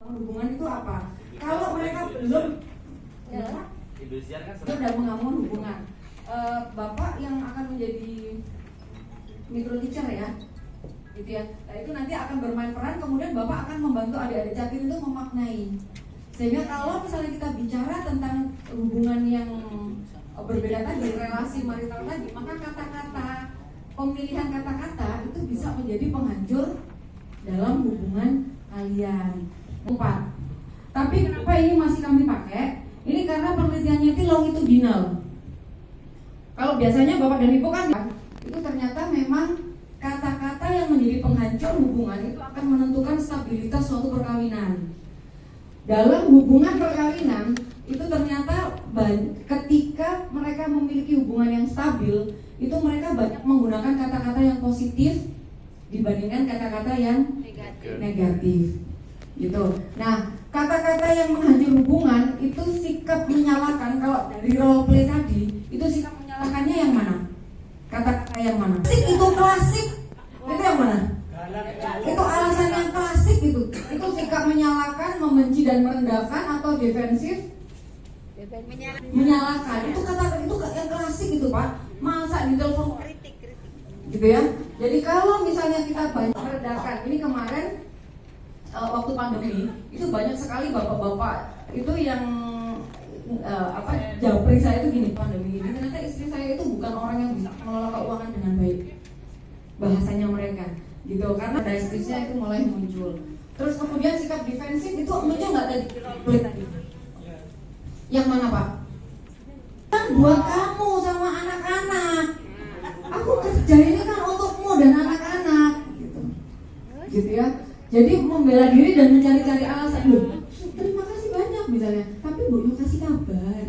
hubungan itu apa? Kalau mereka belum sudah mengamun hubungan, bapak yang akan menjadi micro teacher ya, gitu ya. Nah, itu nanti akan bermain peran, kemudian bapak akan membantu adik-adik catin itu memaknai. Sehingga kalau misalnya kita bicara tentang hubungan yang berbeda tadi, relasi marital tadi, maka kata-kata, pemilihan kata-kata itu bisa menjadi penghancur dalam hubungan kalian. 4. Tapi kenapa ini masih kami pakai? Ini karena penelitiannya itu longitudinal. Kalau biasanya bapak dan ibu kan itu ternyata memang kata-kata yang menjadi penghancur hubungan itu akan menentukan stabilitas suatu perkawinan. Dalam hubungan perkawinan itu ternyata ketika mereka memiliki hubungan yang stabil, itu mereka banyak menggunakan kata-kata yang positif dibandingkan kata-kata yang negatif. Gitu. Nah, kata-kata yang menghancur hubungan itu sikap menyalahkan. Kalau dari role play tadi, itu sikap menyalahkannya yang mana? Kata-kata yang mana? Itu klasik. Itu yang mana? Itu alasan yang klasik itu. Itu sikap menyalahkan, membenci dan merendahkan atau defensif menyalahkan. Itu kata-kata itu yang klasik itu, Pak. Masa di telepon gitu ya. Jadi kalau misalnya kita banyak merendahkan, ini kemarin waktu pandemi itu banyak sekali bapak-bapak itu yang japri saya itu gini, pandemi ini ternyata istri saya itu bukan orang yang bisa mengelola keuangan dengan baik, bahasanya mereka gitu, karena dari istrinya itu mulai muncul. Terus kemudian sikap defensif itu muncul nggak tadi? Yang mana, Pak? Kan buat kamu sama anak-anak, aku kerja ini kan untukmu dan anak-anak gitu ya. Jadi membela diri dan mencari-cari alasan. Loh, terima kasih banyak misalnya, tapi belum kasih kabar.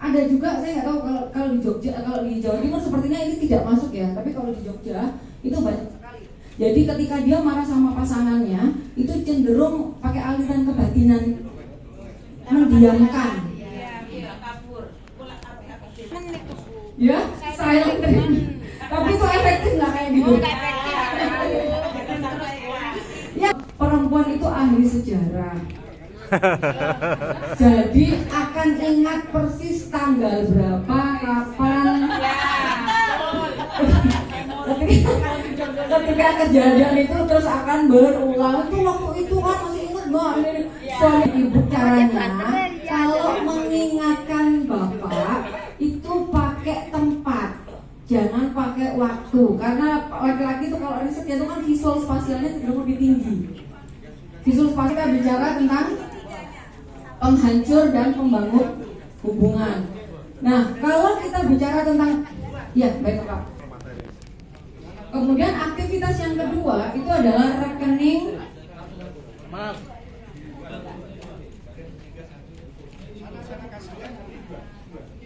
Ada juga, saya nggak tahu kalau di Jogja, kalau di Jawa Timur sepertinya ini tidak masuk ya, tapi kalau di Jogja itu banyak sekali. Jadi ketika dia marah sama pasangannya, itu cenderung pakai aliran kebatinan, mendiamkan. Ya, silent. Tapi itu efektif nggak kayak gitu? Ya, perempuan itu ahli sejarah. Jadi akan ingat persis tanggal berapa, kapan. Ketika kejadian itu terus akan berulang. Itu waktu itu kan masih ingat Mbak. Suami ibu caranya kalau mengingatkan bapak itu pakai tempat, jangan pakai waktu. Karena laki-laki itu kalau riset itu kan visual spasialnya cenderung lebih tinggi. Visual spasial kita bicara tentang penghancur dan pembangun hubungan. Nah, kalau kita bicara tentang baik Pak. Kemudian aktivitas yang kedua itu adalah rekening.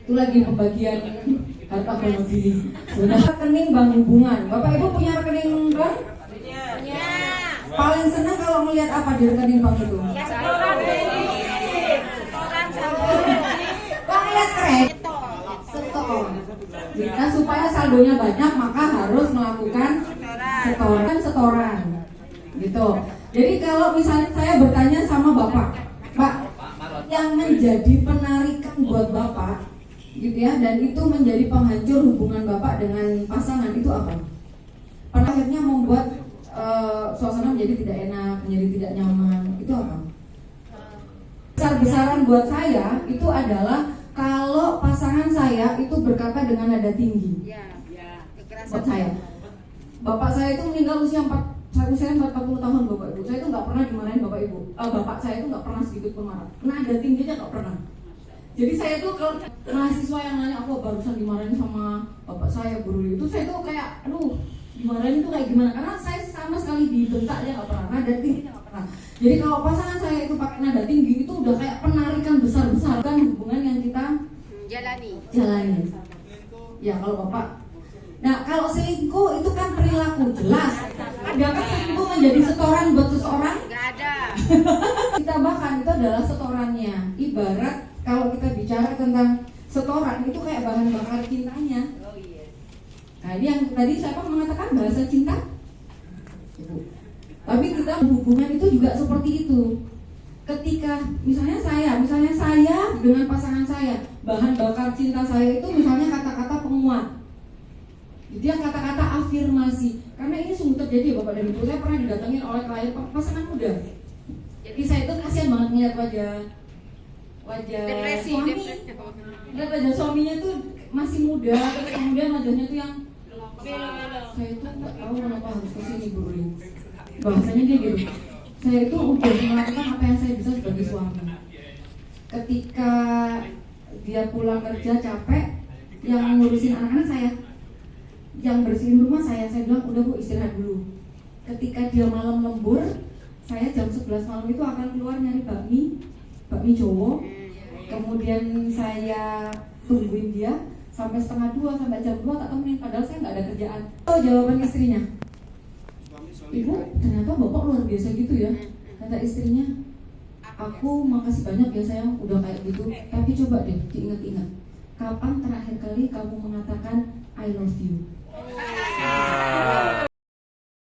Itu lagi pembagian harta bagi rekening bank hubungan. Bapak Ibu punya rekening bank? Punya. Paling senang kalau melihat apa di rekening bank itu? Lihat kredit, setor. Nah, supaya saldonya banyak maka harus melakukan setoran. Gitu. Jadi kalau misalnya saya bertanya sama Bapak, Pak, yang menjadi penarikan buat Bapak gitu ya, dan itu menjadi penghancur hubungan Bapak dengan pasangan itu apa? Pernah akhirnya membuat suasana menjadi tidak enak, menjadi tidak nyaman, itu apa? Besar-besaran buat saya itu adalah kalau pasangan saya itu berkata dengan nada tinggi. Buat saya, bapak saya itu meninggal usia 40 tahun Bapak Ibu. Saya itu nggak pernah dimarahin Bapak Ibu. Bapak saya itu nggak pernah sedikit pun marah. Nada tingginya nggak pernah. Jadi saya tuh kalau mahasiswa yang nanya aku barusan dimarahin sama bapak saya guru itu, saya tuh kayak aduh dimarahin itu kayak gimana, karena saya sama sekali dibentak aja nggak pernah, nada tingginya nggak pernah. Jadi kalau pasangan saya itu pakai nada tinggi itu udah kayak penarikan besar-besar kan hubungan yang kita jalani. Ya kalau bapak. Nah kalau selingkuh itu kan perilaku jelas. Adakah selingkuh menjadi setoran buat seseorang? Nggak ada. Kita bahkan itu adalah setorannya. Ibarat kalau kita bicara tentang setoran itu kayak bahan bakar cintanya. Nah ini yang tadi siapa mengatakan bahasa cinta? Ibu. Tapi kita hubungan itu juga seperti itu. Ketika misalnya saya dengan pasangan saya, bahan bakar cinta saya itu misalnya kata-kata penguat, dia kata-kata afirmasi. Karena ini sungguh terjadi ya Bapak dan Ibu. Saya pernah didatengin oleh klien pasangan muda. Jadi saya itu kasihan banget ngeliat wajah suami, ngeliat wajah suaminya tuh masih muda, terus kemudian wajahnya tuh yang saya itu nggak tahu kenapa harus kesini Bu Ruli. Bahasanya dia gitu. Saya itu udah melakukan apa yang saya bisa sebagai suami. Ketika dia pulang kerja capek, yang ngurusin anak-anak saya, yang bersihin rumah saya bilang udah Bu istirahat dulu. Ketika dia malam lembur, saya jam 11 malam itu akan keluar nyari bakmi Jowo. Kemudian saya tungguin dia sampai setengah 2, sampai jam 2 tak temenin, padahal saya nggak ada kerjaan. Tahu jawaban istrinya? Ibu, ternyata bapak luar biasa gitu ya. Kata istrinya, aku makasih banyak ya sayang udah kayak gitu. Tapi coba deh diingat-ingat, kapan terakhir kali kamu mengatakan I love you?